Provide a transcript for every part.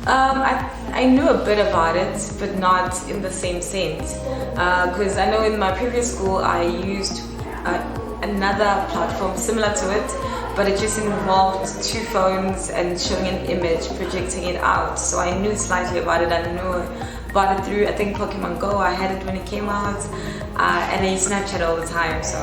I knew a bit about it, but not in the same sense. Because I know in my previous school I used another platform similar to it, but it just involved two phones and showing an image, projecting it out. So I knew slightly about it. I knew about it through, I think, Pokemon Go. I had it when it came out, and I use Snapchat all the time. So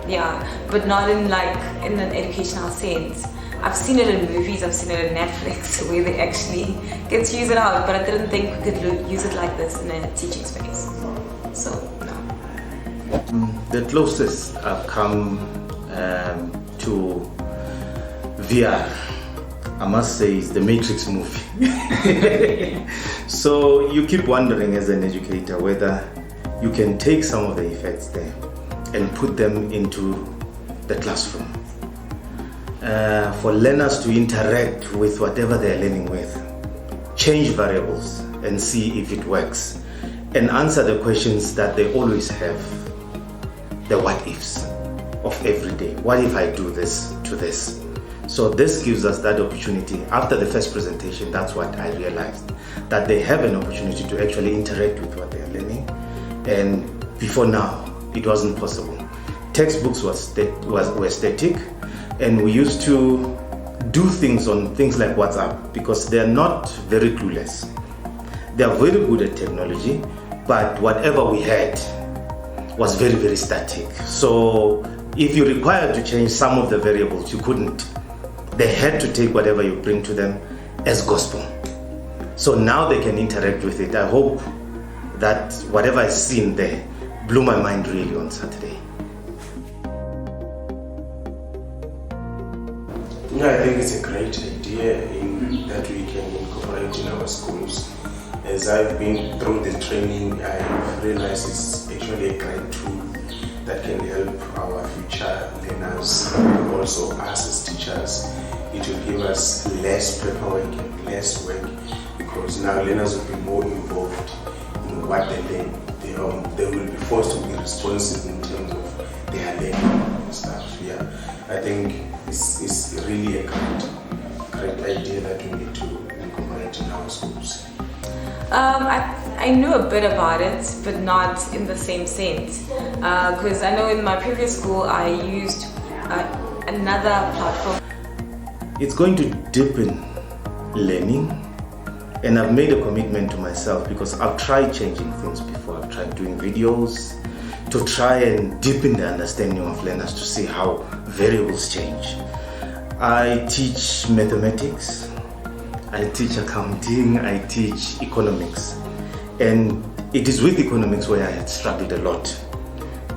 yeah, but not in an educational sense. I've seen it in movies, I've seen it in Netflix where they actually get to use it out, but I didn't think we could use it like this in a teaching space. So, no. The closest I've come to VR, I must say, is the Matrix movie. So you keep wondering as an educator whether you can take some of the effects there and put them into the classroom. For learners to interact with whatever they're learning with, change variables and see if it works, and answer the questions that they always have, the what ifs of every day. What if I do this to this? So this gives us that opportunity. After the first presentation, that's what I realized, that they have an opportunity to actually interact with what they're learning, and before now it wasn't possible. Textbooks were static, and we used to do things on things like WhatsApp because they're not very clueless. They are very good at technology, but whatever we had was very, very static. So if you required to change some of the variables, you couldn't. They had to take whatever you bring to them as gospel. So now they can interact with it. I hope that whatever I've seen there blew my mind really on Saturday. Yeah, I think it's a great idea that we can incorporate in our schools. As I've been through the training, I've realized it's actually a great tool that can help our future learners, also us as teachers. It will give us less paperwork and less work because now learners will be more involved in what they learn. They will be forced to be responsive in terms of their learning and stuff. Yeah, I think it's really a great idea that we need to incorporate in our schools. I knew a bit about it, but not in the same sense. Because I know in my previous school I used another platform. It's going to deepen learning, and I've made a commitment to myself because I've tried changing things before. I've tried doing videos to try and deepen the understanding of learners to see how variables change. I teach mathematics, I teach accounting, I teach economics, and it is with economics where I had struggled a lot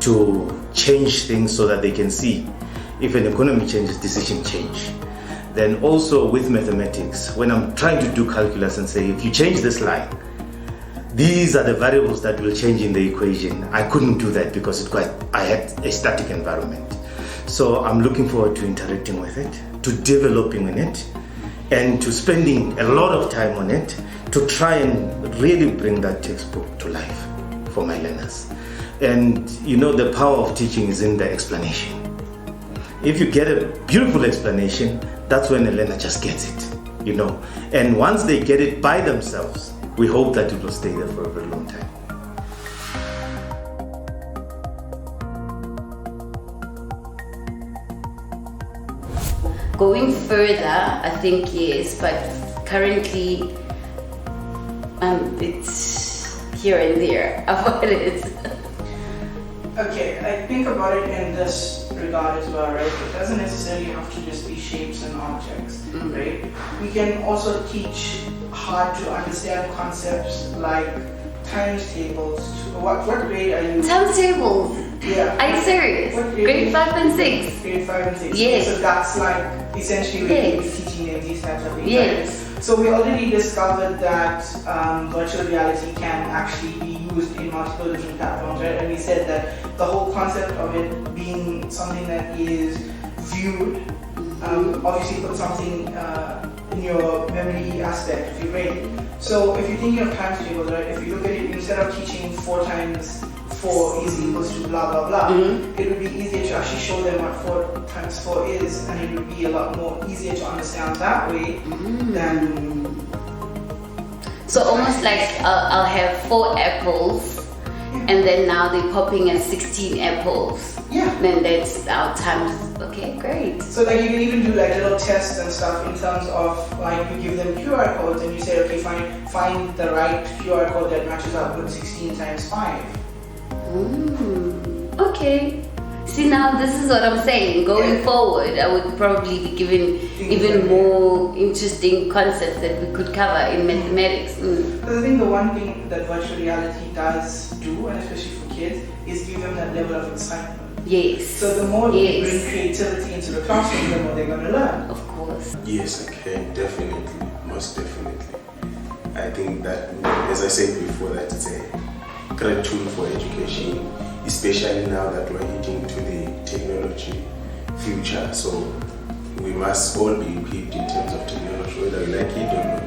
to change things so that they can see if an economy changes, decision change. Then also with mathematics, when I'm trying to do calculus and say, if you change this line, these are the variables that will change in the equation. I couldn't do that because I had a static environment. So I'm looking forward to interacting with it, to developing in it, and to spending a lot of time on it to try and really bring that textbook to life for my learners. And you know, the power of teaching is in the explanation. If you get a beautiful explanation, that's when a learner just gets it, you know. And once they get it by themselves, we hope that it will stay there for a very long time. Going further, I think yes, but currently it's here and there about it. Okay, I think about it in this regard as well, right? It doesn't necessarily have to just be shapes and objects, right? We can also teach hard to understand concepts like times tables. What grade are you? Times tables? Yeah. Are you serious? Grade 5 and 6? Grade 5 and 6. Yes. So that's like essentially what yes. you'll be teaching in these types of things. Yes. Right? So we already discovered that virtual reality can actually be used in multiple different platforms, right? And we said that the whole concept of it being something that is viewed, obviously put something in your memory aspect of your brain. So if you're thinking of times tables, right? If you look at it, instead of teaching 4 times 4 is equals to blah blah blah, it would be easier to actually show them what 4 times 4 is, and it would be a lot more easier to understand that way than So almost like I'll have 4 apples, and then now they're popping at 16 apples. Yeah. Then that's our times. Okay, great. So like you can even do like little tests and stuff in terms of like you give them QR codes and you say, okay, find the right QR code that matches up with 16 times 5. Okay. See, now this is what I'm saying. Going forward, I would probably be given even more interesting concepts that we could cover in mathematics. Because I think the one thing that virtual reality does do, and especially for kids, is give them that level of excitement. Yes. So the more we bring creativity into the classroom, the more they're going to learn. Of course. Yes, I can, definitely, most definitely. I think that, as I said before, that it's a great tool for education, especially now that we're heading to the technology future. So we must all be equipped in terms of technology, whether we like it or not.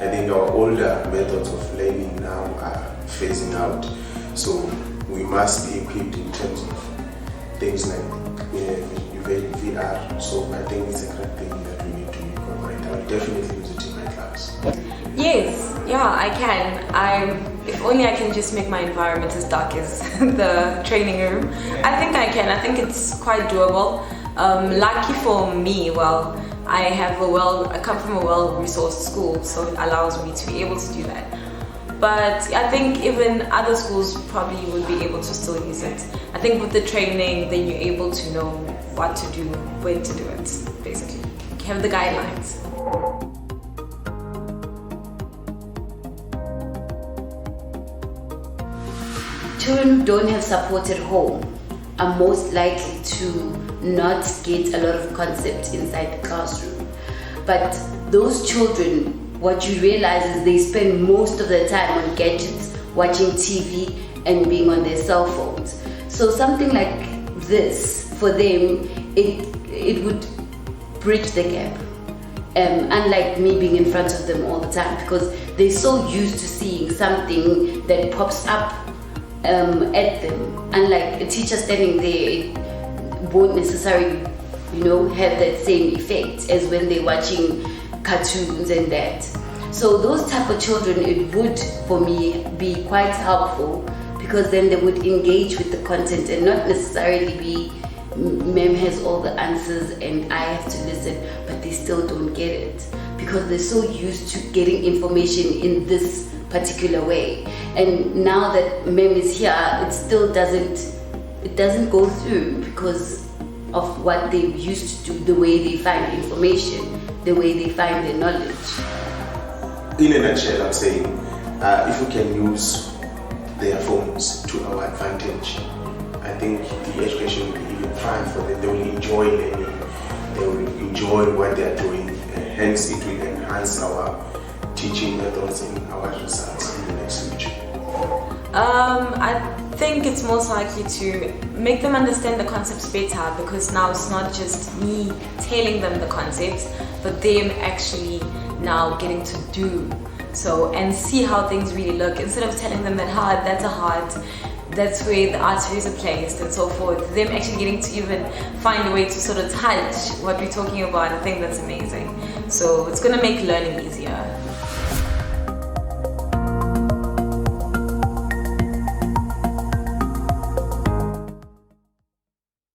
I think our older methods of learning now are phasing out. So we must be equipped in terms of things like VR. So I think it's a great thing that we need to incorporate. I will definitely use it in my class. Yes, yeah, I can. If only I can just make my environment as dark as the training room. I think I can. I think it's quite doable. Lucky for me, well, I come from a well-resourced school, so it allows me to be able to do that. But I think even other schools probably would be able to still use it. I think with the training, then you're able to know what to do, when to do it, basically. You have the guidelines. Children who don't have support at home are most likely to not get a lot of concept inside the classroom. But those children, what you realize is they spend most of their time on gadgets, watching TV and being on their cell phones. So something like this, for them, it would bridge the gap. Unlike me being in front of them all the time, because they're so used to seeing something that pops up at them. Unlike a teacher standing there, it won't necessarily, have that same effect as when they're watching cartoons and that. So those type of children, it would, for me, be quite helpful, because then they would engage with the content and not necessarily be, ma'am has all the answers and I have to listen, but they still don't get it, because they're so used to getting information in this particular way. And now that ma'am is here, it still doesn't go through because of what they used to do, the way they find information, the way they find their knowledge. In a nutshell, I'm saying, if we can use their phones to our advantage, I think the education will be even fine for them. They will enjoy learning, they will enjoy what they are doing, and hence it will enhance our teaching methods and our results in the next future. I think it's most likely to make them understand the concepts better, because now it's not just me telling them the concepts, but them actually now getting to do so and see how things really look, instead of telling them that that's a heart, that's where the arteries are placed and so forth. Them actually getting to even find a way to sort of touch what we're talking about. I think that's amazing. So it's going to make learning easier.